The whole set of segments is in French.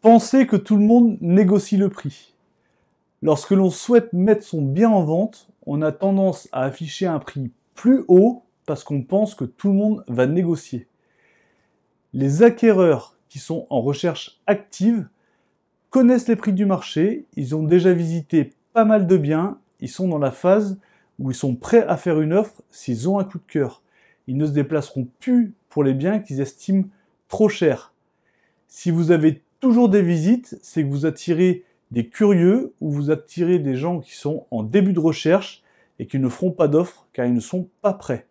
Pensez que tout le monde négocie le prix. Lorsque l'on souhaite mettre son bien en vente, on a tendance à afficher un prix plus haut parce qu'on pense que tout le monde va négocier. Les acquéreurs qui sont en recherche active connaissent les prix du marché, ils ont déjà visité pas mal de biens, ils sont dans la phase où ils sont prêts à faire une offre s'ils ont un coup de cœur. Ils ne se déplaceront plus pour les biens qu'ils estiment trop chers. Si vous avez toujours des visites, c'est que vous attirez des curieux ou vous attirez des gens qui sont en début de recherche et qui ne feront pas d'offres car ils ne sont pas prêts.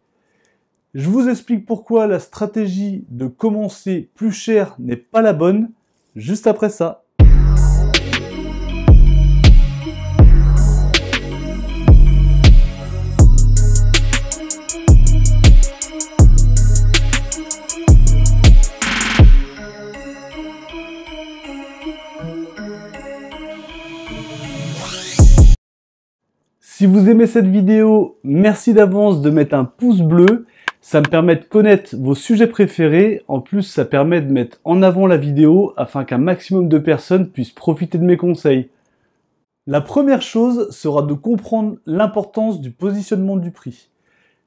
Je vous explique pourquoi la stratégie de commencer plus cher n'est pas la bonne, juste après ça. Si vous aimez cette vidéo, merci d'avance de mettre un pouce bleu. Ça me permet de connaître vos sujets préférés. En plus, ça permet de mettre en avant la vidéo afin qu'un maximum de personnes puissent profiter de mes conseils. La première chose sera de comprendre l'importance du positionnement du prix.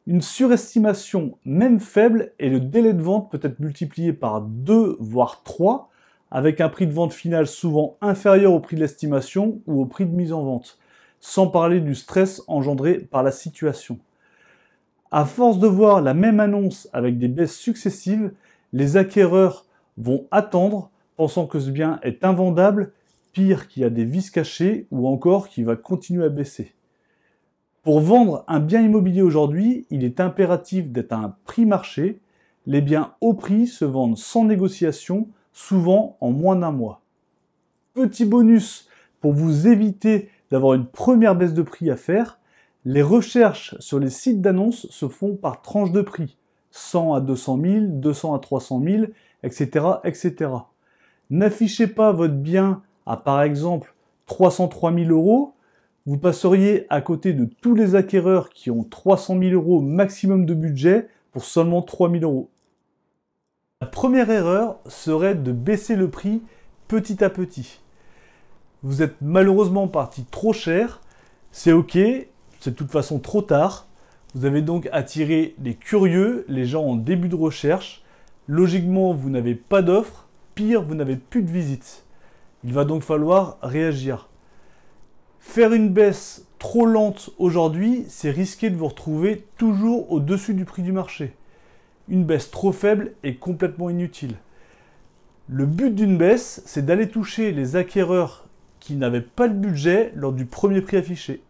Une surestimation, même faible, et le délai de vente peut être multiplié par 2 voire 3, avec un prix de vente final souvent inférieur au prix de l'estimation ou au prix de mise en vente, sans parler du stress engendré par la situation. À force de voir la même annonce avec des baisses successives, les acquéreurs vont attendre, pensant que ce bien est invendable, pire qu'il y a des vices cachés ou encore qu'il va continuer à baisser. Pour vendre un bien immobilier aujourd'hui, il est impératif d'être à un prix marché. Les biens au prix se vendent sans négociation, souvent en moins d'un mois. Petit bonus pour vous éviter d'avoir une première baisse de prix à faire, les recherches sur les sites d'annonces se font par tranche de prix, 100 à 200 000, 200 à 300 000, etc. etc. N'affichez pas votre bien à par exemple 303 000 €, vous passeriez à côté de tous les acquéreurs qui ont 300 000 € maximum de budget pour seulement 3 000 €. La première erreur serait de baisser le prix petit à petit. Vous êtes malheureusement parti trop cher, c'est ok, c'est de toute façon trop tard. Vous avez donc attiré les curieux, les gens en début de recherche. Logiquement, vous n'avez pas d'offre, pire, vous n'avez plus de visites. Il va donc falloir réagir. Faire une baisse trop lente aujourd'hui, c'est risquer de vous retrouver toujours au-dessus du prix du marché. Une baisse trop faible est complètement inutile. Le but d'une baisse, c'est d'aller toucher les acquéreurs qui n'avaient pas le budget lors du premier prix affiché.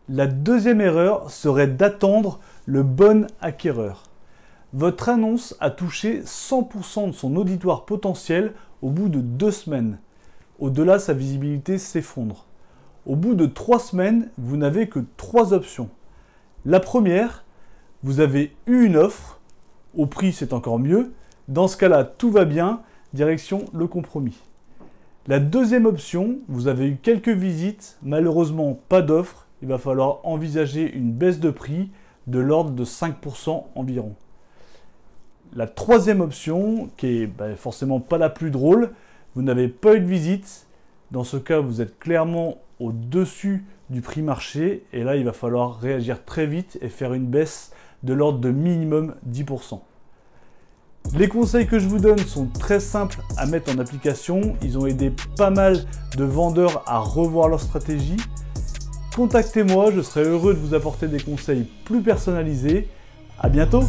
La deuxième erreur serait d'attendre le bon acquéreur. Votre annonce a touché 100% de son auditoire potentiel au bout de 2 semaines. Au-delà, sa visibilité s'effondre. Au bout de 3 semaines, vous n'avez que 3 options. La première, vous avez eu une offre, au prix c'est encore mieux. Dans ce cas-là, tout va bien, direction le compromis. La deuxième option, vous avez eu quelques visites, malheureusement pas d'offre, il va falloir envisager une baisse de prix de l'ordre de 5% environ. La troisième option, qui est forcément pas la plus drôle, vous n'avez pas eu de visite, dans ce cas vous êtes clairement au-dessus du prix marché, et là il va falloir réagir très vite et faire une baisse de l'ordre de minimum 10%. Les conseils que je vous donne sont très simples à mettre en application. Ils ont aidé pas mal de vendeurs à revoir leur stratégie. Contactez-moi, je serai heureux de vous apporter des conseils plus personnalisés. À bientôt!